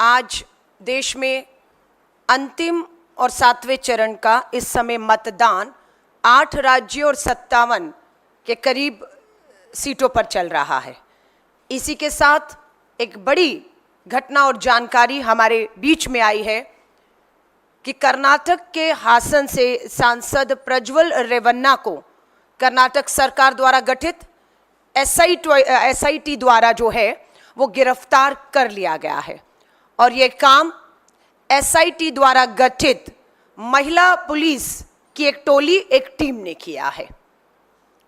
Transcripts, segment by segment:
आज देश में अंतिम और 7वें चरण का इस समय मतदान 8 राज्यों और 57 के करीब सीटों पर चल रहा है। इसी के साथ एक बड़ी घटना और जानकारी हमारे बीच में आई है कि कर्नाटक के हासन से सांसद प्रज्वल रेवन्ना को कर्नाटक सरकार द्वारा गठित एसआईटी द्वारा जो है वो गिरफ्तार कर लिया गया है। और ये काम एसआईटी द्वारा गठित महिला पुलिस की एक टोली, एक टीम ने किया है।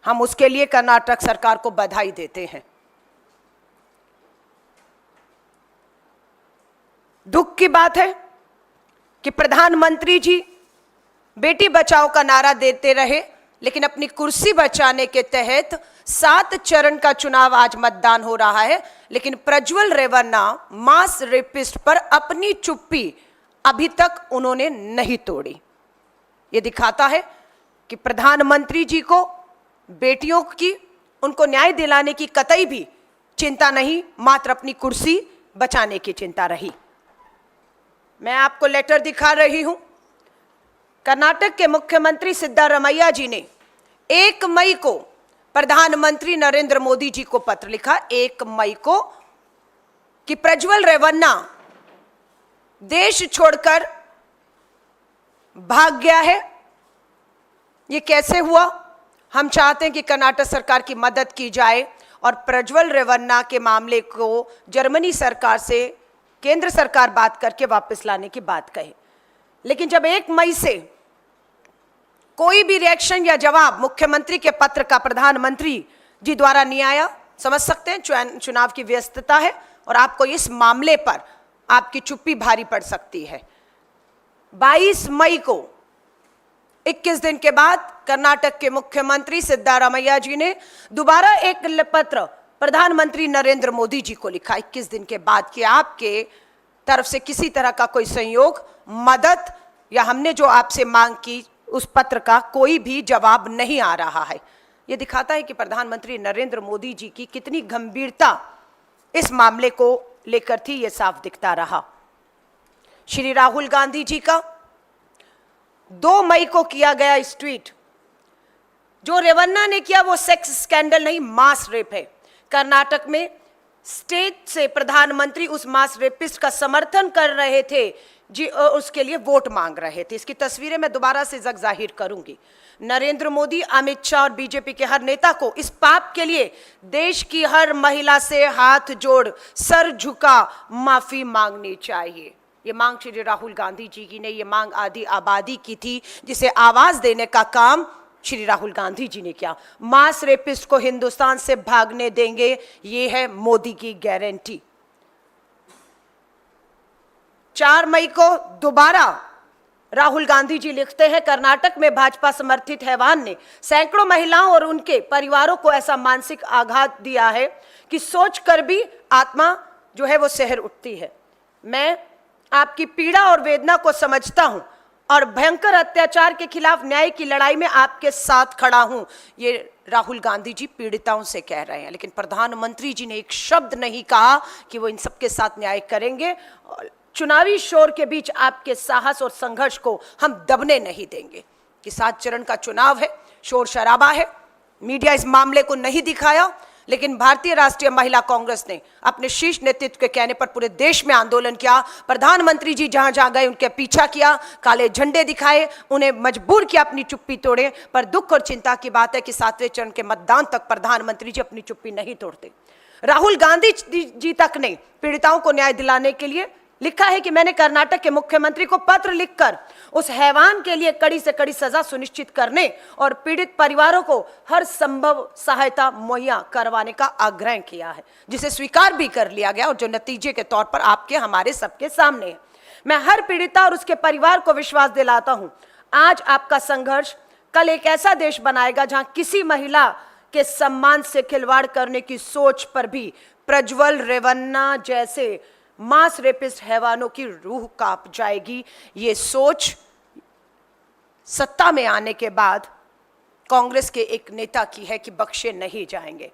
हम उसके लिए कर्नाटक सरकार को बधाई देते हैं। दुख की बात है कि प्रधानमंत्री जी बेटी बचाओ का नारा देते रहे, लेकिन अपनी कुर्सी बचाने के तहत 7 चरण का चुनाव आज मतदान हो रहा है, लेकिन प्रज्वल रेवन्ना मास रेपिस्ट पर अपनी चुप्पी अभी तक उन्होंने नहीं तोड़ी। ये दिखाता है कि प्रधानमंत्री जी को बेटियों की, उनको न्याय दिलाने की कतई भी चिंता नहीं, मात्र अपनी कुर्सी बचाने की चिंता रही। मैं आपको लेटर दिखा रही हूं। कर्नाटक के मुख्यमंत्री सिद्धारमैया जी ने 1 मई को प्रधानमंत्री नरेंद्र मोदी जी को पत्र लिखा, 1 मई को, कि प्रज्वल रेवन्ना देश छोड़कर भाग गया है। ये कैसे हुआ? हम चाहते हैं कि कर्नाटक सरकार की मदद की जाए और प्रज्वल रेवन्ना के मामले को जर्मनी सरकार से केंद्र सरकार बात करके वापस लाने की बात कहे। लेकिन जब 1 मई से कोई भी रिएक्शन या जवाब मुख्यमंत्री के पत्र का प्रधानमंत्री जी द्वारा नहीं आया, समझ सकते हैं चुनाव की व्यस्तता है और आपको इस मामले पर आपकी चुप्पी भारी पड़ सकती है। 22 मई को 21 दिन के बाद कर्नाटक के मुख्यमंत्री सिद्धारमैया जी ने दोबारा एक पत्र प्रधानमंत्री नरेंद्र मोदी जी को लिखा 21 दिन के बाद कि आपके तरफ से किसी तरह का कोई सहयोग, मदद या हमने जो आपसे मांग की उस पत्र का कोई भी जवाब नहीं आ रहा है। यह दिखाता है कि प्रधानमंत्री नरेंद्र मोदी जी की कितनी गंभीरता इस मामले को लेकर थी, यह साफ दिखता रहा। श्री राहुल गांधी जी का 2 मई को किया गया इस ट्वीट, जो रेवन्ना ने किया वो सेक्स स्कैंडल नहीं, मास रेप है। कर्नाटक में स्टेट से प्रधानमंत्री उस मास रेपिस्ट का समर्थन कर रहे थे जी, उसके लिए वोट मांग रहे थे। इसकी तस्वीरें मैं दोबारा से जाहिर करूंगी। नरेंद्र मोदी, अमित शाह और बीजेपी के हर नेता को इस पाप के लिए देश की हर महिला से हाथ जोड़ सर झुका माफी मांगनी चाहिए। ये मांग श्री राहुल गांधी जी की ने, ये मांग आधी आबादी की थी, जिसे आवाज देने का काम श्री राहुल गांधी जी ने किया। मास रेपिस्ट को हिंदुस्तान से भागने देंगे, ये है मोदी की गारंटी। 4 मई को दोबारा राहुल गांधी जी लिखते हैं, कर्नाटक में भाजपा समर्थित हैवान ने सैकड़ों महिलाओं और उनके परिवारों को ऐसा मानसिक आघात दिया है कि सोचकर भी आत्मा जो है वो सहर उठती है। मैं आपकी पीड़ा और वेदना को समझता हूं और भयंकर अत्याचार के खिलाफ न्याय की लड़ाई में आपके साथ खड़ा हूं, ये राहुल गांधी जी पीड़िताओं से कह रहे हैं। लेकिन प्रधानमंत्री जी ने एक शब्द नहीं कहा कि वो इन सबके साथ न्याय करेंगे। चुनावी शोर के बीच आपके साहस और संघर्ष को हम दबने नहीं देंगे कि 7 चरण का चुनाव है, शोर शराबा है, मीडिया इस मामले को नहीं दिखाया, लेकिन भारतीय राष्ट्रीय महिला कांग्रेस ने अपने शीर्ष नेतृत्व के कहने पर पूरे देश में आंदोलन किया। प्रधानमंत्री जी जहां जहां गए उनके पीछा किया, काले झंडे दिखाए, उन्हें मजबूर किया अपनी चुप्पी तोड़े। पर दुख और चिंता की बात है कि 7वें चरण के मतदान तक प्रधानमंत्री जी अपनी चुप्पी नहीं तोड़ते। राहुल गांधी जी तक ने पीड़िताओं को न्याय दिलाने के लिए लिखा है कि मैंने कर्नाटक के मुख्यमंत्री को पत्र लिखकर उस हैवान के लिए कड़ी से कड़ी सजा सुनिश्चित करने और पीड़ित परिवारों को हर संभव सहायता मुहैया करवाने का आग्रह किया है, जिसे स्वीकार भी कर लिया गया और जो नतीजे के तौर पर आपके हमारे सबके सामने है। मैं हर पीड़िता और उसके परिवार को विश्वास दिलाता हूं, आज आपका संघर्ष कल एक ऐसा देश बनाएगा जहां किसी महिला के सम्मान से खिलवाड़ करने की सोच पर भी प्रज्वल रेवन्ना जैसे मास रेपिस्ट हैवानों की रूह कांप जाएगी। ये सोच सत्ता में आने के बाद कांग्रेस के एक नेता की है कि बख्शे नहीं जाएंगे।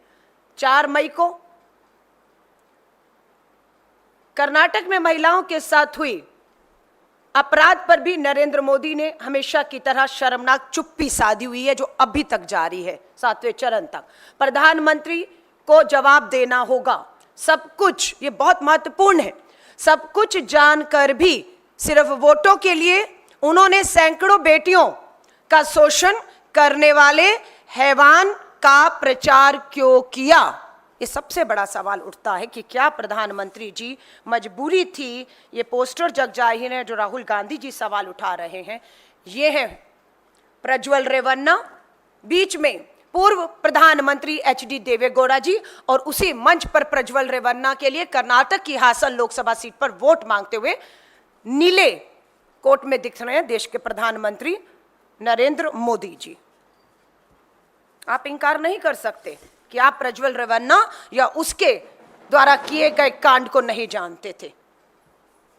4 मई को कर्नाटक में महिलाओं के साथ हुई अपराध पर भी नरेंद्र मोदी ने हमेशा की तरह शर्मनाक चुप्पी साधी हुई है, जो अभी तक जारी है 7वें चरण तक। प्रधानमंत्री को जवाब देना होगा सब कुछ, ये बहुत महत्वपूर्ण है। सब कुछ जानकर भी सिर्फ वोटों के लिए उन्होंने सैकड़ों बेटियों का शोषण करने वाले हैवान का प्रचार क्यों किया? ये सबसे बड़ा सवाल उठता है कि क्या प्रधानमंत्री जी मजबूरी थी? ये पोस्टर जग जाहिर है जो राहुल गांधी जी सवाल उठा रहे हैं। ये है प्रज्वल रेवन्ना, बीच में पूर्व प्रधानमंत्री एचडी देवेगौड़ा जी, और उसी मंच पर प्रज्वल रेवन्ना के लिए कर्नाटक की हासन लोकसभा सीट पर वोट मांगते हुए नीले कोट में दिख रहे हैं देश के प्रधानमंत्री नरेंद्र मोदी जी। आप इंकार नहीं कर सकते कि आप प्रज्वल रेवन्ना या उसके द्वारा किए गए कांड को नहीं जानते थे।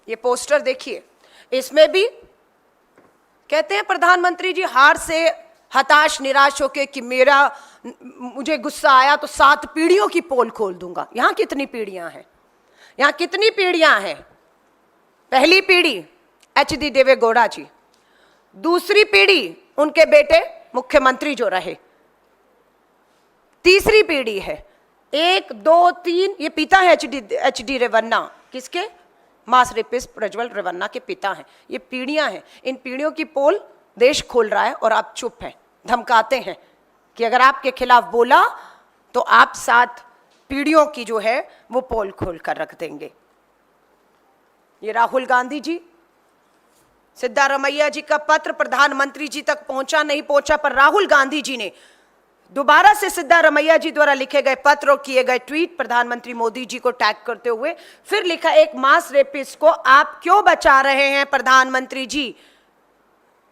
ये पोस्टर देखिए, इसमें भी कहते हैं प्रधानमंत्री जी हार से हताश निराश होके कि मुझे गुस्सा आया तो 7 पीढ़ियों की पोल खोल दूंगा। यहां कितनी पीढ़ियां हैं? यहां कितनी पीढ़ियां हैं? पहली पीढ़ी एचडी देवेगौड़ा जी, दूसरी पीढ़ी उनके बेटे मुख्यमंत्री जो रहे, तीसरी पीढ़ी है 1 2 3, ये पिता है एचडी रेवन्ना, किसके? मास रेपिस्ट प्रज्वल रेवन्ना के पिता हैं। ये पीढ़ियां हैं, इन पीढ़ियों की पोल देश खोल रहा है और आप चुप हैं, धमकाते हैं कि अगर आपके खिलाफ बोला तो आप 7 पीढ़ियों की जो है वो पोल खोल कर रख देंगे। ये राहुल गांधी जी, सिद्धारमैया जी का पत्र प्रधानमंत्री जी तक पहुंचा नहीं पहुंचा, पर राहुल गांधी जी ने दोबारा से सिद्धारमैया जी द्वारा लिखे गए पत्र और किए गए ट्वीट प्रधानमंत्री मोदी जी को टैग करते हुए फिर लिखा, एक मास रेपिस्ट को आप क्यों बचा रहे हैं प्रधानमंत्री जी?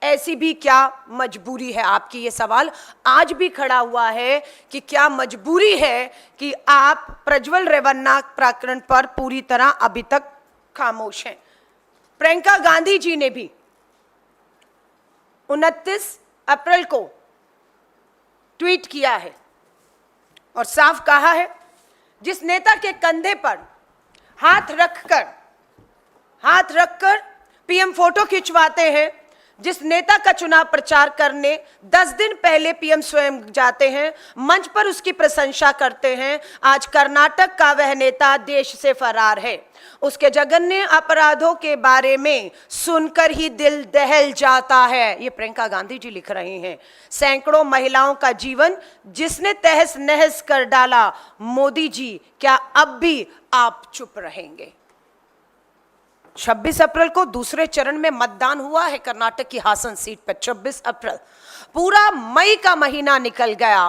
ऐसी भी क्या मजबूरी है आपकी? ये सवाल आज भी खड़ा हुआ है कि क्या मजबूरी है कि आप प्रज्वल रेवन्ना प्रकरण पर पूरी तरह अभी तक खामोश हैं। प्रियंका गांधी जी ने भी 29 अप्रैल को ट्वीट किया है और साफ कहा है, जिस नेता के कंधे पर हाथ रखकर पीएम फोटो खिंचवाते हैं, जिस नेता का चुनाव प्रचार करने 10 दिन पहले पीएम स्वयं जाते हैं, मंच पर उसकी प्रशंसा करते हैं, आज कर्नाटक का वह नेता देश से फरार है। उसके जघन्य अपराधों के बारे में सुनकर ही दिल दहल जाता है। ये प्रियंका गांधी जी लिख रही हैं। सैकड़ों महिलाओं का जीवन जिसने तहस नहस कर डाला, मोदी जी क्या अब भी आप चुप रहेंगे? 26 अप्रैल को दूसरे चरण में मतदान हुआ है कर्नाटक की हासन सीट पर। 26 अप्रैल, पूरा मई का महीना निकल गया,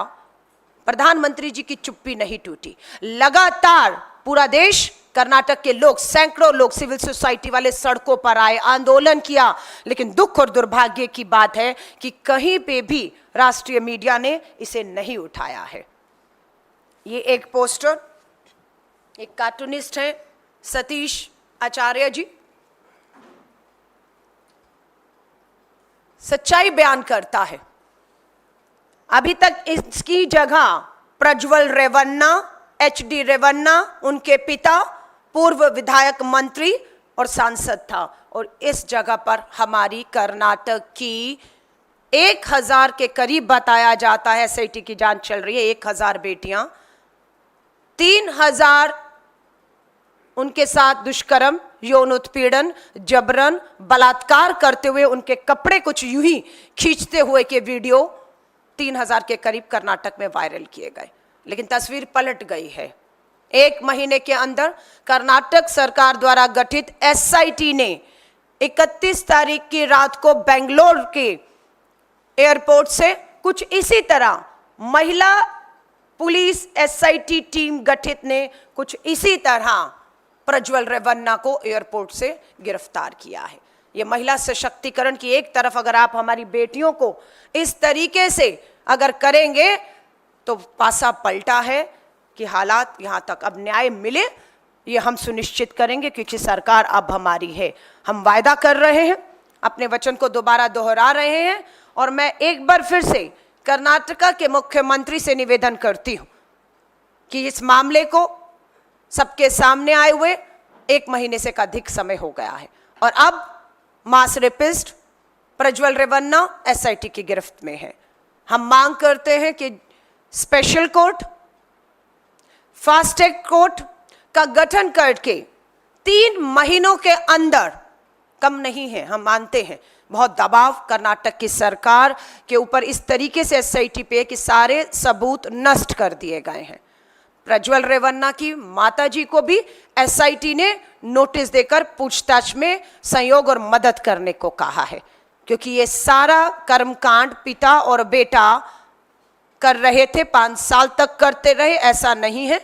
प्रधानमंत्री जी की चुप्पी नहीं टूटी। लगातार पूरा देश, कर्नाटक के लोग, सैकड़ों लोग, सिविल सोसाइटी वाले सड़कों पर आए, आंदोलन किया, लेकिन दुख और दुर्भाग्य की बात है कि कहीं पे भी राष्ट्रीय मीडिया ने इसे नहीं उठाया है। ये एक पोस्टर, एक कार्टूनिस्ट है सतीश आचार्य जी, सच्चाई बयान करता है। अभी तक इसकी जगह प्रज्वल रेवन्ना, एचडी रेवन्ना, उनके पिता पूर्व विधायक, मंत्री और सांसद था, और इस जगह पर हमारी कर्नाटक की 1000 के करीब बताया जाता है, एसआईटी की जांच चल रही है, 1000 बेटियां, 3000 उनके साथ दुष्कर्म, यौन उत्पीड़न, जबरन, बलात्कार करते हुए उनके कपड़े कुछ यूं ही खींचते हुए के वीडियो 3000 के करीब कर्नाटक में वायरल किए गए। लेकिन तस्वीर पलट गई है। 1 महीने के अंदर कर्नाटक सरकार द्वारा गठित एसआईटी ने 31 तारीख की रात को बेंगलोर के एयरपोर्ट से कुछ इसी तरह महिला पुलिस एसआईटी टीम गठित ने कुछ इसी तरह प्रज्वल रेवन्ना को एयरपोर्ट से गिरफ्तार किया है। यह महिला सशक्तिकरण की एक तरफ अगर आप हमारी बेटियों को इस तरीके से अगर करेंगे तो पासा पलटा है कि हालात यहां तक अब न्याय मिले, ये हम सुनिश्चित करेंगे, क्योंकि सरकार अब हमारी है। हम वायदा कर रहे हैं, अपने वचन को दोबारा दोहरा रहे हैं, और मैं एक बार फिर से कर्नाटक के मुख्यमंत्री से निवेदन करती हूं कि इस मामले को सबके सामने आए हुए 1 महीने से अधिक समय हो गया है और अब मास रेपिस्ट प्रज्वल रेवन्ना एसआईटी की गिरफ्त में है। हम मांग करते हैं कि special court, fast track court का गठन करके 3 महीनों के अंदर, कम नहीं है, हम मानते हैं बहुत दबाव कर्नाटक की सरकार के ऊपर इस तरीके से एसआईटी पे कि सारे सबूत नष्ट कर दिए गए हैं। प्रज्वल रेवन्ना की माताजी को भी एसआईटी ने नोटिस देकर पूछताछ में सहयोग और मदद करने को कहा है, क्योंकि ये सारा कर्मकांड पिता और बेटा कर रहे थे, 5 साल तक करते रहे, ऐसा नहीं है।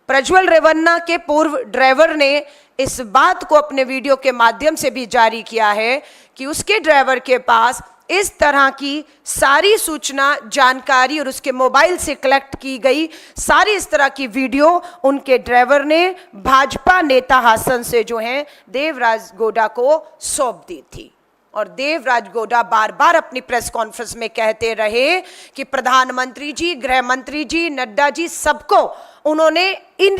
प्रज्वल रेवन्ना के पूर्व ड्राइवर ने इस बात को अपने वीडियो के माध्यम से भी जारी किया है कि उसके ड्राइवर के पास इस तरह की सारी सूचना, जानकारी और उसके मोबाइल से कलेक्ट की गई सारी इस तरह की वीडियो उनके ड्राइवर ने भाजपा नेता हासन से जो हैं देवराज गौड़ा को सौंप दी थी। और देवराज गौड़ा बार बार अपनी प्रेस कॉन्फ्रेंस में कहते रहे कि प्रधानमंत्री जी, गृह मंत्री जी, नड्डा जी, सबको उन्होंने इन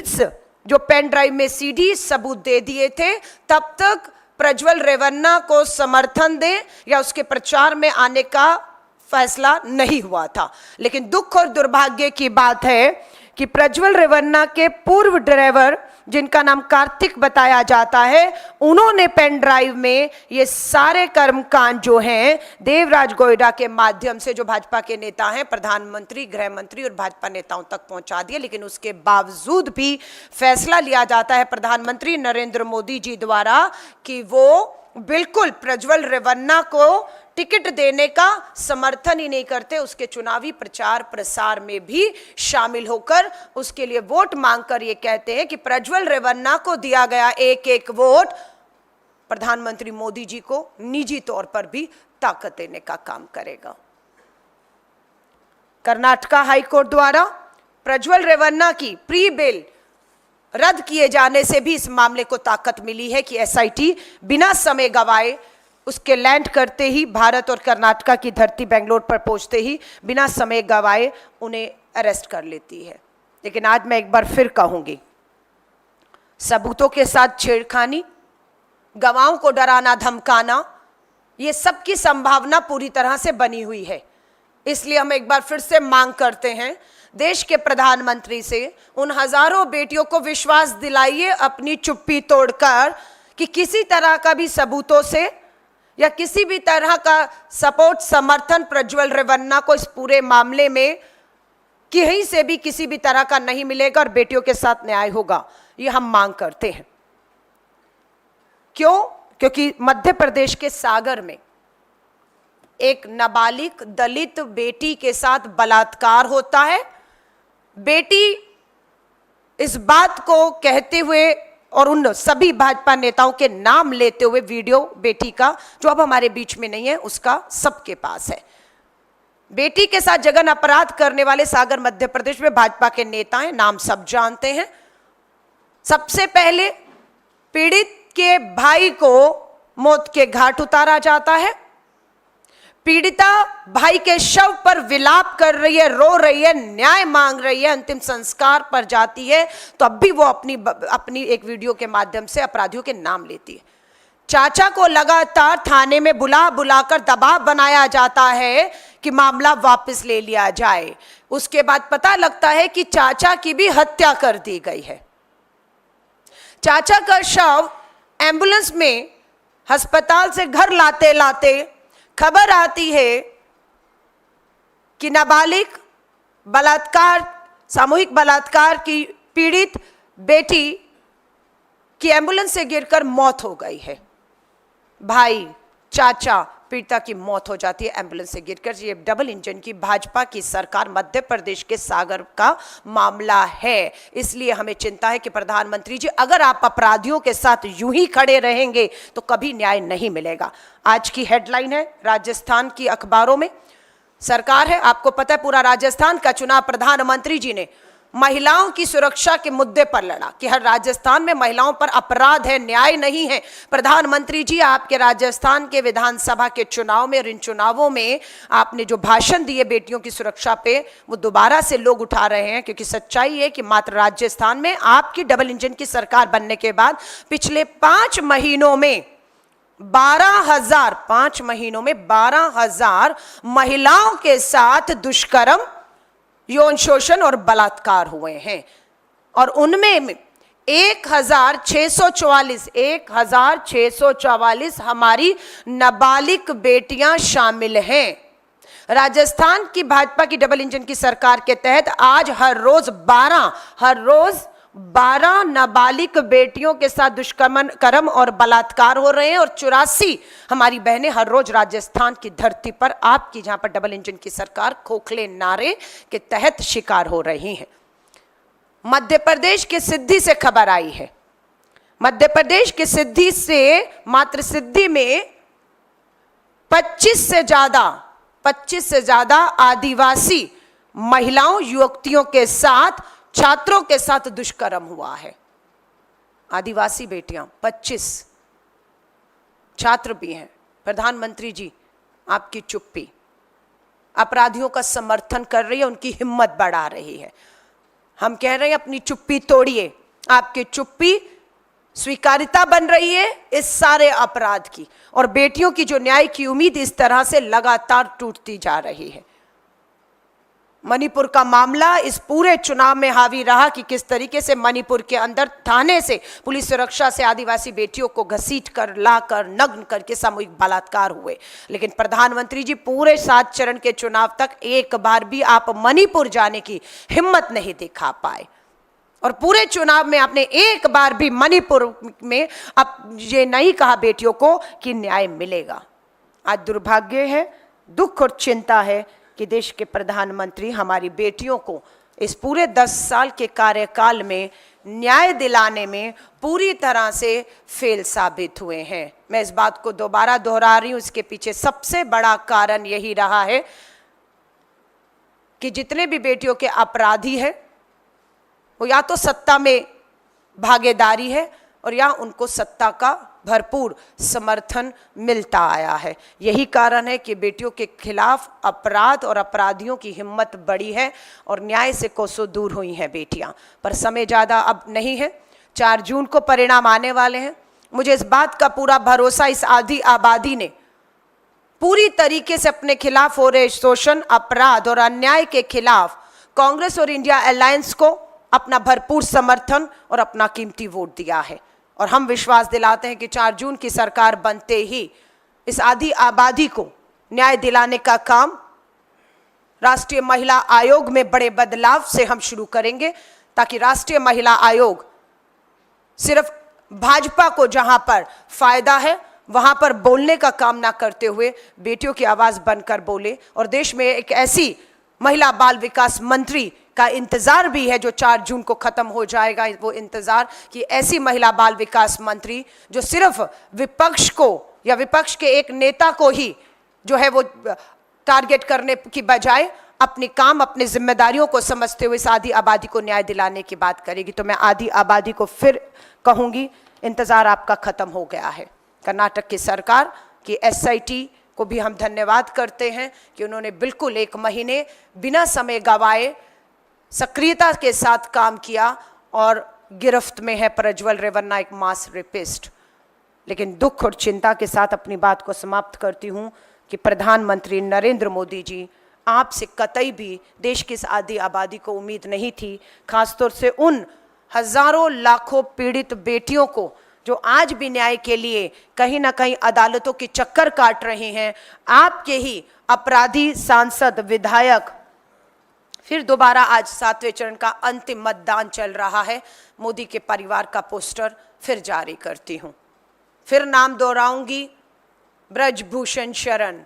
जो पेन ड्राइव में सीडी सबूत दे दिए थे। तब तक प्रज्वल रेवन्ना को समर्थन दें या उसके प्रचार में आने का फैसला नहीं हुआ था। लेकिन दुख और दुर्भाग्य की बात है कि प्रज्वल रेवन्ना के पूर्व ड्राइवर, जिनका नाम कार्तिक बताया जाता है, उन्होंने पेन ड्राइव में ये सारे कर्मकांड जो हैं देवराज गौड़ा के माध्यम से, जो भाजपा के नेता हैं, प्रधानमंत्री, गृह मंत्री और भाजपा नेताओं तक पहुंचा दिए। लेकिन उसके बावजूद भी फैसला लिया जाता है प्रधानमंत्री नरेंद्र मोदी जी द्वारा कि वो बिल्कुल प्रज्वल रेवन्ना को टिकट देने का समर्थन ही नहीं करते, उसके चुनावी प्रचार प्रसार में भी शामिल होकर उसके लिए वोट मांगकर ये कहते हैं कि प्रज्वल रेवन्ना को दिया गया एक एक वोट प्रधानमंत्री मोदी जी को निजी तौर पर भी ताकत देने का काम करेगा। कर्नाटका हाईकोर्ट द्वारा प्रज्वल रेवन्ना की प्री बेल रद्द किए जाने से भी इस मामले को ताकत मिली है कि एसआईटी बिना समय गवाए, उसके लैंड करते ही, भारत और कर्नाटका की धरती बेंगलोर पर पहुंचते ही बिना समय गवाए उन्हें अरेस्ट कर लेती है। लेकिन आज मैं एक बार फिर कहूंगी, सबूतों के साथ छेड़खानी, गवाहों को डराना धमकाना, ये सब की संभावना पूरी तरह से बनी हुई है। इसलिए हम एक बार फिर से मांग करते हैं देश के प्रधानमंत्री से, उन हजारों बेटियों को विश्वास दिलाइए अपनी चुप्पी तोड़कर कि किसी तरह का भी सबूतों से या किसी भी तरह का सपोर्ट, समर्थन प्रज्वल रेवन्ना को इस पूरे मामले में कहीं से भी किसी भी तरह का नहीं मिलेगा और बेटियों के साथ न्याय होगा, ये हम मांग करते हैं। क्यों? क्योंकि मध्य प्रदेश के सागर में एक नाबालिग दलित बेटी के साथ बलात्कार होता है। बेटी इस बात को कहते हुए और उन सभी भाजपा नेताओं के नाम लेते हुए वीडियो बेटी का, जो अब हमारे बीच में नहीं है, उसका सबके पास है। बेटी के साथ जघन्य अपराध करने वाले सागर मध्य प्रदेश में भाजपा के नेता हैं, नाम सब जानते हैं। सबसे पहले पीड़ित के भाई को मौत के घाट उतारा जाता है। पीड़िता भाई के शव पर विलाप कर रही है, रो रही है, न्याय मांग रही है, अंतिम संस्कार पर जाती है तो अब भी वो अपनी एक वीडियो के माध्यम से अपराधियों के नाम लेती है। चाचा को लगातार थाने में बुलाकर दबाव बनाया जाता है कि मामला वापस ले लिया जाए। उसके बाद पता लगता है कि चाचा की भी हत्या कर दी गई है। चाचा का शव एम्बुलेंस में अस्पताल से घर लाते लाते खबर आती है कि नाबालिग बलात्कार, सामूहिक बलात्कार की पीड़ित बेटी की एम्बुलेंस से गिरकर मौत हो गई है। भाई, चाचा, पीड़िता की मौत हो जाती है एम्बुलेंस से गिरकर। ये डबल इंजन की भाजपा की सरकार मध्य प्रदेश के सागर का मामला है। इसलिए हमें चिंता है कि प्रधानमंत्री जी, अगर आप अपराधियों के साथ यूं ही खड़े रहेंगे तो कभी न्याय नहीं मिलेगा। आज की हेडलाइन है राजस्थान की अखबारों में, सरकार है, आपको पता है पूरा राजस्थान का चुनाव प्रधानमंत्री जी ने महिलाओं की सुरक्षा के मुद्दे पर लड़ा कि हर राजस्थान में महिलाओं पर अपराध है, न्याय नहीं है। प्रधानमंत्री जी, आपके राजस्थान के विधानसभा के चुनाव में और इन चुनावों में आपने जो भाषण दिए बेटियों की सुरक्षा पे, वो दोबारा से लोग उठा रहे हैं, क्योंकि सच्चाई है कि मात्र राजस्थान में आपकी डबल इंजन की सरकार बनने के बाद पिछले 5 महीनों में 12,000 महिलाओं के साथ दुष्कर्म, यौन शोषण और बलात्कार हुए हैं। और उनमें 1644 हमारी नाबालिग बेटियां शामिल हैं। राजस्थान की भाजपा की डबल इंजन की सरकार के तहत आज हर रोज 12 नाबालिग बेटियों के साथ दुष्कर्म और बलात्कार हो रहे हैं और 84 हमारी बहनें हर रोज राजस्थान की धरती पर, आपकी जहां पर डबल इंजन की सरकार, खोखले नारे के तहत शिकार हो रही हैं। मध्य प्रदेश के सिद्धि से खबर आई है, मध्य प्रदेश के सिद्धि से, मात्र सिद्धि में 25 से ज्यादा आदिवासी महिलाओं, युवतियों के साथ, छात्रों के साथ दुष्कर्म हुआ है। आदिवासी बेटियां 25, छात्र भी हैं। प्रधानमंत्री जी, आपकी चुप्पी अपराधियों का समर्थन कर रही है, उनकी हिम्मत बढ़ा रही है। हम कह रहे हैं अपनी चुप्पी तोड़िए। आपकी चुप्पी स्वीकार्यता बन रही है इस सारे अपराध की, और बेटियों की जो न्याय की उम्मीद इस तरह से लगातार टूटती जा रही है। मणिपुर का मामला इस पूरे चुनाव में हावी रहा कि किस तरीके से मणिपुर के अंदर थाने से पुलिस सुरक्षा से आदिवासी बेटियों को घसीट कर, लाकर, नग्न करके सामूहिक बलात्कार हुए। लेकिन प्रधानमंत्री जी, पूरे 7 चरण के चुनाव तक एक बार भी आप मणिपुर जाने की हिम्मत नहीं दिखा पाए, और पूरे चुनाव में आपने एक बार भी मणिपुर में अब ये नहीं कहा बेटियों को कि न्याय मिलेगा। आज दुर्भाग्य है, दुख और चिंता है कि देश के प्रधानमंत्री हमारी बेटियों को इस पूरे 10 साल के कार्यकाल में न्याय दिलाने में पूरी तरह से फेल साबित हुए हैं। मैं इस बात को दोबारा दोहरा रही हूं, इसके पीछे सबसे बड़ा कारण यही रहा है कि जितने भी बेटियों के अपराधी हैं वो या तो सत्ता में भागीदारी है और या उनको सत्ता का भरपूर समर्थन मिलता आया है। यही कारण है कि बेटियों के खिलाफ अपराध और अपराधियों की हिम्मत बढ़ी है और न्याय से कोसों दूर हुई हैं बेटियां। पर समय ज़्यादा अब नहीं है, 4 जून को परिणाम आने वाले हैं। मुझे इस बात का पूरा भरोसा, इस आधी आबादी ने पूरी तरीके से अपने खिलाफ हो रहे शोषण, अपराध और अन्याय के खिलाफ कांग्रेस और इंडिया अलायंस को अपना भरपूर समर्थन और अपना कीमती वोट दिया है। और हम विश्वास दिलाते हैं कि 4 जून की सरकार बनते ही इस आधी आबादी को न्याय दिलाने का काम राष्ट्रीय महिला आयोग में बड़े बदलाव से हम शुरू करेंगे, ताकि राष्ट्रीय महिला आयोग सिर्फ भाजपा को जहां पर फायदा है वहां पर बोलने का काम ना करते हुए बेटियों की आवाज बनकर बोले। और देश में एक ऐसी महिला बाल विकास मंत्री का इंतजार भी है जो 4 जून को खत्म हो जाएगा। वो इंतजार कि ऐसी महिला बाल विकास मंत्री जो सिर्फ विपक्ष को या विपक्ष के एक नेता को ही जो है वो टारगेट करने की बजाय अपनी काम, अपनी जिम्मेदारियों को समझते हुए इस आधी आबादी को न्याय दिलाने की बात करेगी। तो मैं आधी आबादी को फिर कहूंगी, इंतजार आपका खत्म हो गया है। कर्नाटक की सरकार की SIT को भी हम धन्यवाद करते हैं कि उन्होंने बिल्कुल 1 महीने बिना समय गवाए सक्रियता के साथ काम किया और गिरफ्त में है प्रज्वल रेवन्ना, एक मास रेपिस्ट। लेकिन दुख और चिंता के साथ अपनी बात को समाप्त करती हूं कि प्रधानमंत्री नरेंद्र मोदी जी, आपसे कतई भी देश की इस आधी आबादी को उम्मीद नहीं थी, खासतौर से उन हजारों लाखों पीड़ित बेटियों को जो आज भी न्याय के लिए कहीं ना कहीं अदालतों की चक्कर काट रहे हैं। आपके ही अपराधी सांसद, विधायक, फिर दोबारा आज 7वें चरण का अंतिम मतदान चल रहा है। मोदी के परिवार का पोस्टर फिर जारी करती हूं, फिर नाम दोहराऊंगी, ब्रजभूषण शरण,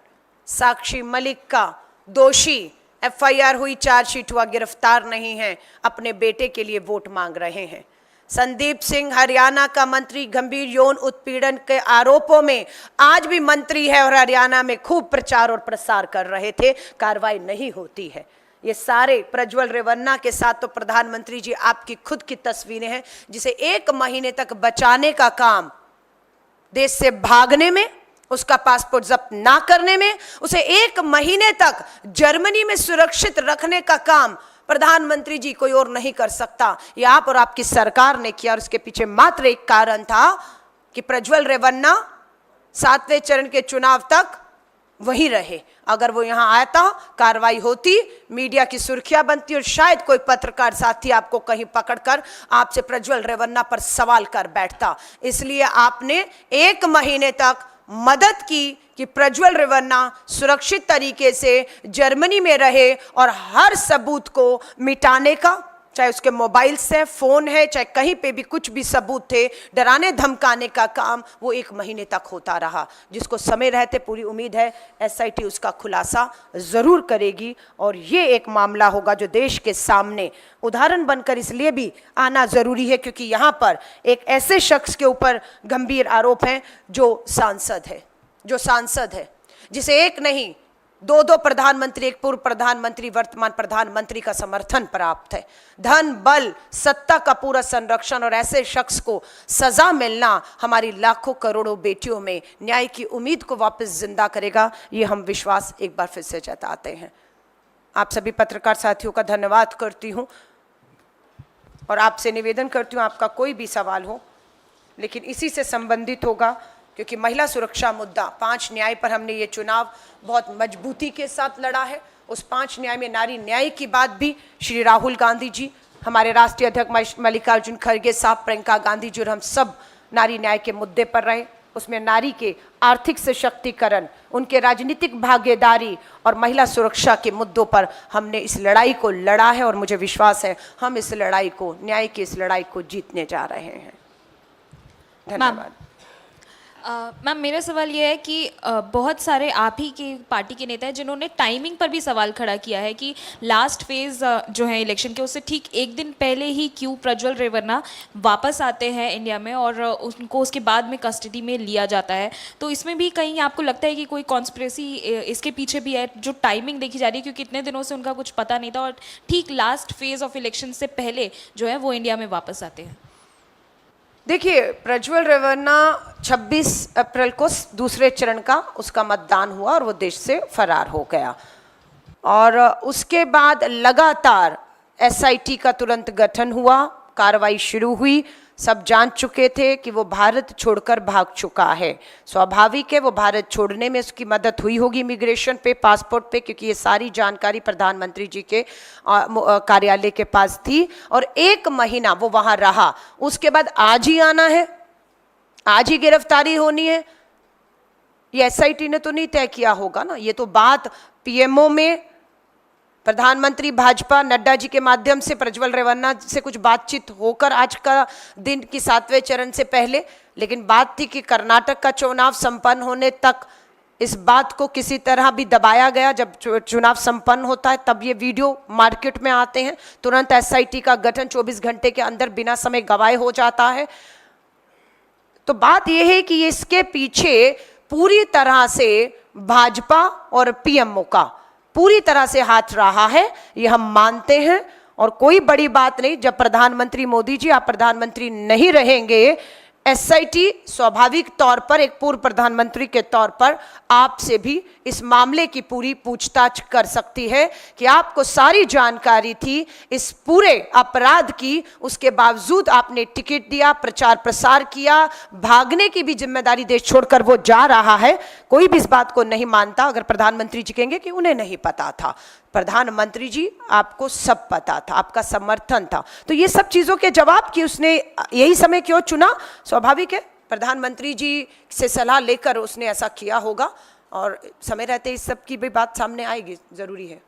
साक्षी मलिक का दोषी, FIR हुई, चार्जशीट हुआ, गिरफ्तार नहीं है, अपने बेटे के लिए वोट मांग रहे हैं। संदीप सिंह, हरियाणा का मंत्री, गंभीर यौन उत्पीड़न के आरोपों में आज भी मंत्री है और हरियाणा में खूब प्रचार और प्रसार कर रहे थे, कार्रवाई नहीं होती है। ये सारे प्रज्वल रेवन्ना के साथ तो प्रधानमंत्री जी आपकी खुद की तस्वीरें हैं, जिसे 1 महीने तक बचाने का काम, देश से भागने में, उसका पासपोर्ट जब्त ना करने में, उसे 1 महीने तक जर्मनी में सुरक्षित रखने का काम प्रधानमंत्री जी कोई और नहीं कर सकता। ये आप और आपकी सरकार ने किया। और उसके पीछे मात्र एक कारण था कि प्रज्वल रेवन्ना 7वें चरण के चुनाव तक वहीं रहे। अगर वो यहां आता, कार्रवाई होती, मीडिया की सुर्खियां बनती और शायद कोई पत्रकार साथी आपको कहीं पकड़कर आपसे प्रज्वल रेवन्ना पर सवाल कर बैठता। इसलिए आपने 1 महीने तक मदद की कि प्रज्वल रेवन्ना सुरक्षित तरीके से जर्मनी में रहे और हर सबूत को मिटाने का, चाहे उसके मोबाइल से फोन है, चाहे कहीं पे भी कुछ भी सबूत थे, डराने धमकाने का काम वो 1 महीने तक होता रहा, जिसको समय रहते पूरी उम्मीद है एसआईटी उसका खुलासा जरूर करेगी। और ये एक मामला होगा जो देश के सामने उदाहरण बनकर इसलिए भी आना जरूरी है क्योंकि यहाँ पर एक ऐसे शख्स के ऊपर गंभीर आरोप हैं जो सांसद है, जिसे एक नहीं 2 प्रधानमंत्री, एक पूर्व प्रधानमंत्री, वर्तमान प्रधानमंत्री का समर्थन प्राप्त है। धन, बल, सत्ता का पूरा संरक्षण और ऐसे शख्स को सजा मिलना हमारी लाखों करोड़ों बेटियों में न्याय की उम्मीद को वापस जिंदा करेगा, ये हम विश्वास एक बार फिर से जताते हैं। आप सभी पत्रकार साथियों का धन्यवाद करती हूँ और आपसे निवेदन करती हूँ, आपका कोई भी सवाल हो लेकिन इसी से संबंधित होगा क्योंकि महिला सुरक्षा मुद्दा 5 न्याय पर हमने ये चुनाव बहुत मजबूती के साथ लड़ा है। उस 5 न्याय में नारी न्याय की बात भी श्री राहुल गांधी जी, हमारे राष्ट्रीय अध्यक्ष मल्लिकार्जुन खड़गे साहब, प्रियंका गांधी जी और हम सब नारी न्याय के मुद्दे पर रहे। उसमें नारी के आर्थिक सशक्तिकरण, उनके राजनीतिक भागीदारी और महिला सुरक्षा के मुद्दों पर हमने इस लड़ाई को लड़ा है और मुझे विश्वास है हम इस लड़ाई को, न्याय की इस लड़ाई को जीतने जा रहे हैं। धन्यवाद। मैम, मेरा सवाल ये है कि बहुत सारे आप ही की पार्टी के नेता हैं जिन्होंने टाइमिंग पर भी सवाल खड़ा किया है कि लास्ट फेज़ जो है इलेक्शन के, उससे ठीक 1 दिन पहले ही क्यों प्रज्वल रेवन्ना वापस आते हैं इंडिया में और उनको उसके बाद में कस्टडी में लिया जाता है। तो इसमें भी कहीं आपको लगता है कि कोई कॉन्स्पिरेसी इसके पीछे भी है, जो टाइमिंग देखी जा रही है, क्योंकि इतने दिनों से उनका कुछ पता नहीं था और ठीक लास्ट फेज़ ऑफ इलेक्शन से पहले जो है वो इंडिया में वापस आते हैं? देखिए, प्रज्वल रेवन्ना 26 अप्रैल को दूसरे चरण का उसका मतदान हुआ और वो देश से फरार हो गया और उसके बाद लगातार एसआईटी का तुरंत गठन हुआ, कार्रवाई शुरू हुई। सब जान चुके थे कि वो भारत छोड़कर भाग चुका है। स्वाभाविक है वो भारत छोड़ने में उसकी मदद हुई होगी इमिग्रेशन पे, पासपोर्ट पे, क्योंकि ये सारी जानकारी प्रधानमंत्री जी के कार्यालय के पास थी और 1 महीना वो वहाँ रहा। उसके बाद आज ही आना है, आज ही गिरफ्तारी होनी है, ये एसआईटी ने तो नहीं तय किया होगा ना। ये तो बात पीएमओ में प्रधानमंत्री भाजपा नड्डा जी के माध्यम से प्रज्वल रेवन्ना से कुछ बातचीत होकर आज का दिन की 7वें चरण से पहले, लेकिन बात थी कि कर्नाटक का चुनाव संपन्न होने तक इस बात को किसी तरह भी दबाया गया। जब चुनाव संपन्न होता है तब ये वीडियो मार्केट में आते हैं, तुरंत एसआईटी का गठन 24 घंटे के अंदर बिना समय गवाए हो जाता है। तो बात यह है कि इसके पीछे पूरी तरह से भाजपा और पीएमओ का पूरी तरह से हाथ रहा है, ये हम मानते हैं और कोई बड़ी बात नहीं। जब प्रधानमंत्री मोदी जी आप प्रधानमंत्री नहीं रहेंगे, एसआईटी स्वाभाविक तौर पर एक पूर्व प्रधानमंत्री के तौर पर आपसे भी इस मामले की पूरी पूछताछ कर सकती है कि आपको सारी जानकारी थी इस पूरे अपराध की, उसके बावजूद आपने टिकट दिया, प्रचार प्रसार किया, भागने की भी जिम्मेदारी देश छोड़कर वो जा रहा है। कोई भी इस बात को नहीं मानता अगर प्रधानमंत्री जी कहेंगे कि उन्हें नहीं पता था। प्रधानमंत्री जी आपको सब पता था, आपका समर्थन था। तो ये सब चीजों के जवाब कि उसने यही समय क्यों चुना, स्वाभाविक है प्रधानमंत्री जी से सलाह लेकर उसने ऐसा किया होगा और समय रहते इस सब की भी बात सामने आएगी, जरूरी है।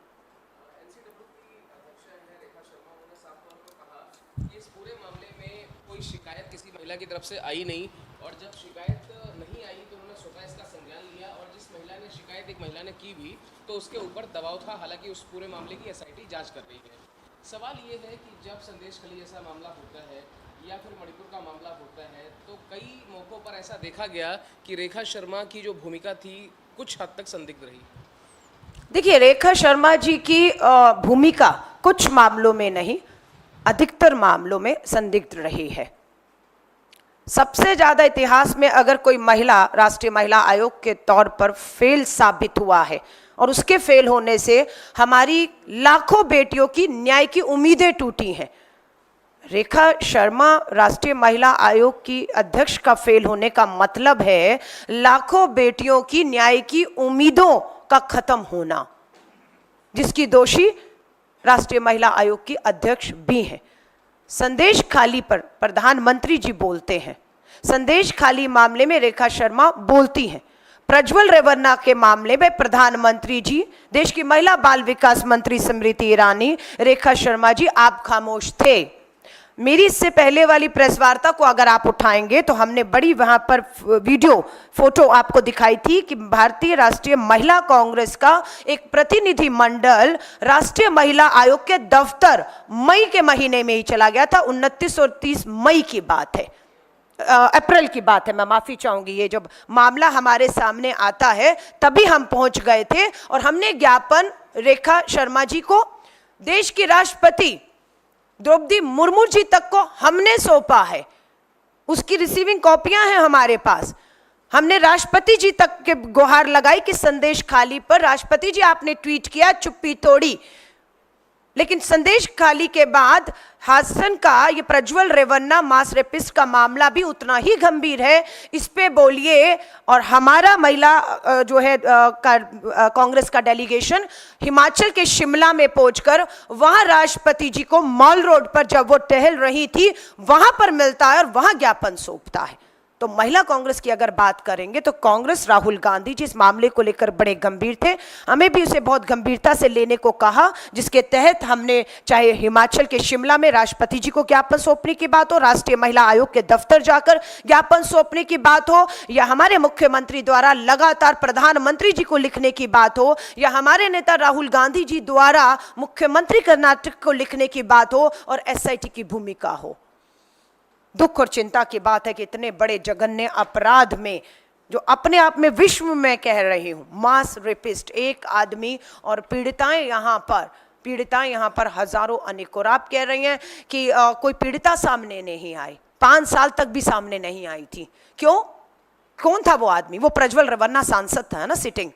इस पूरे मामले में कोई शिकायत किसी महिला की तरफ से आई नहीं और जब शिकायत नहीं आई तो उन्होंने स्वतः इसका संज्ञान लिया और जिस महिला ने शिकायत एक महिला ने की भी तो उसके ऊपर दबाव था। हालांकि उस पूरे मामले की एसआईटी जांच कर रही है। सवाल ये है कि जब संदेश खली जैसा मामला होता है या फिर मणिपुर का मामला होता है तो कई मौक़ों पर ऐसा देखा गया कि रेखा शर्मा की जो भूमिका थी कुछ हद तक संदिग्ध रही। देखिए, रेखा शर्मा जी की भूमिका कुछ मामलों में नहीं, अधिकतर मामलों में संदिग्ध रही है। सबसे ज्यादा इतिहास में अगर कोई महिला राष्ट्रीय महिला आयोग के तौर पर फेल साबित हुआ है, और उसके फेल होने से हमारी लाखों बेटियों की न्याय की उम्मीदें टूटी हैं। रेखा शर्मा राष्ट्रीय महिला आयोग की अध्यक्ष का फेल होने का मतलब है लाखों बेटियों की न्याय की उम्मीदों का खत्म होना, जिसकी दोषी राष्ट्रीय महिला आयोग की अध्यक्ष भी हैं। संदेश खाली पर प्रधानमंत्री जी बोलते हैं, संदेश खाली मामले में रेखा शर्मा बोलती हैं, प्रज्वल रेवन्ना के मामले में प्रधानमंत्री जी, देश की महिला बाल विकास मंत्री स्मृति ईरानी, रेखा शर्मा जी आप खामोश थे। मेरी इससे पहले वाली प्रेस वार्ता को अगर आप उठाएंगे तो हमने बड़ी वहां पर वीडियो फोटो आपको दिखाई थी कि भारतीय राष्ट्रीय महिला कांग्रेस का एक प्रतिनिधि मंडल राष्ट्रीय महिला आयोग के दफ्तर मई के महीने में ही चला गया था। 29 और 30 मई की बात है, अप्रैल की बात है, मैं माफी चाहूंगी। ये जब मामला हमारे सामने आता है तभी हम पहुंच गए थे और हमने ज्ञापन रेखा शर्मा जी को, देश की राष्ट्रपति द्रौपदी मुर्मू जी तक को हमने सौंपा है। उसकी रिसीविंग कॉपियां हैं हमारे पास। हमने राष्ट्रपति जी तक के गुहार लगाई कि संदेश खाली पर राष्ट्रपति जी आपने ट्वीट किया, चुप्पी तोड़ी। लेकिन संदेश खाली के बाद हासन का ये प्रज्वल रेवन्ना मास रेपिस्ट का मामला भी उतना ही गंभीर है, इस पे बोलिए। और हमारा महिला जो है कांग्रेस का डेलीगेशन हिमाचल के शिमला में पहुंचकर वहां राष्ट्रपति जी को मॉल रोड पर जब वो टहल रही थी वहां पर मिलता है और वहां ज्ञापन सौंपता है। तो महिला कांग्रेस की अगर बात करेंगे तो कांग्रेस, राहुल गांधी जी इस मामले को लेकर बड़े गंभीर थे। हमें भी उसे बहुत गंभीरता से लेने को कहा, जिसके तहत हमने चाहे हिमाचल के शिमला में राष्ट्रपति जी को ज्ञापन सौंपने की बात हो, राष्ट्रीय महिला आयोग के दफ्तर जाकर ज्ञापन सौंपने की बात हो, या हमारे मुख्यमंत्री द्वारा लगातार प्रधानमंत्री जी को लिखने की बात हो, या हमारे नेता राहुल गांधी जी द्वारा मुख्यमंत्री कर्नाटक को लिखने की बात हो, और SIT की भूमिका हो। दुख और चिंता की बात है कि इतने बड़े जघन्य अपराध में, जो अपने आप में विश्व में कह रही हूं, मास रेपिस्ट एक आदमी और पीड़िताएं यहाँ पर हजारों अनेकों। आप कह रही हैं कि कोई पीड़िता सामने नहीं आई, 5 साल तक भी सामने नहीं आई थी। क्यों? कौन था वो आदमी? वो प्रज्वल रेवन्ना सांसद था ना, सिटिंग।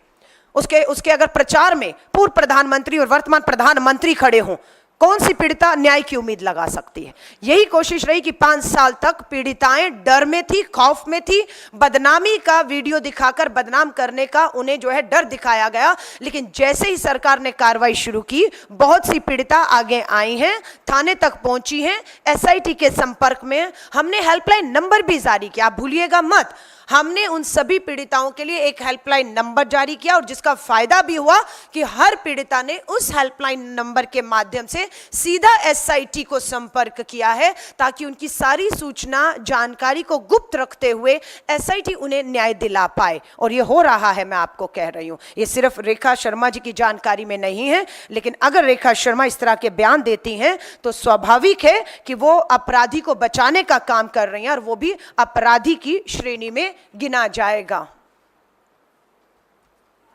उसके अगर प्रचार में पूर्व प्रधानमंत्री और वर्तमान प्रधानमंत्री खड़े हों, कौन सी पीड़िता न्याय की उम्मीद लगा सकती है? यही कोशिश रही कि 5 साल तक पीड़िताएं डर में थी, खौफ में थी, बदनामी का वीडियो दिखाकर बदनाम करने का उन्हें जो है डर दिखाया गया। लेकिन जैसे ही सरकार ने कार्रवाई शुरू की, बहुत सी पीड़िता आगे आई हैं, थाने तक पहुंची हैं, SIT के संपर्क में। हमने हेल्पलाइन नंबर भी जारी किया, आप भूलिएगा मत। हमने उन सभी पीड़िताओं के लिए एक हेल्पलाइन नंबर जारी किया, और जिसका फायदा भी हुआ कि हर पीड़िता ने उस हेल्पलाइन नंबर के माध्यम से सीधा SIT को संपर्क किया है, ताकि उनकी सारी सूचना जानकारी को गुप्त रखते हुए SIT उन्हें न्याय दिला पाए। और ये हो रहा है, मैं आपको कह रही हूं। ये सिर्फ रेखा शर्मा जी की जानकारी में नहीं है, लेकिन अगर रेखा शर्मा इस तरह के बयान देती हैं तो स्वाभाविक है कि वो अपराधी को बचाने का काम कर रही हैं, और वो भी अपराधी की श्रेणी में गिना जाएगा।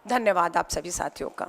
धन्यवाद आप सभी साथियों का।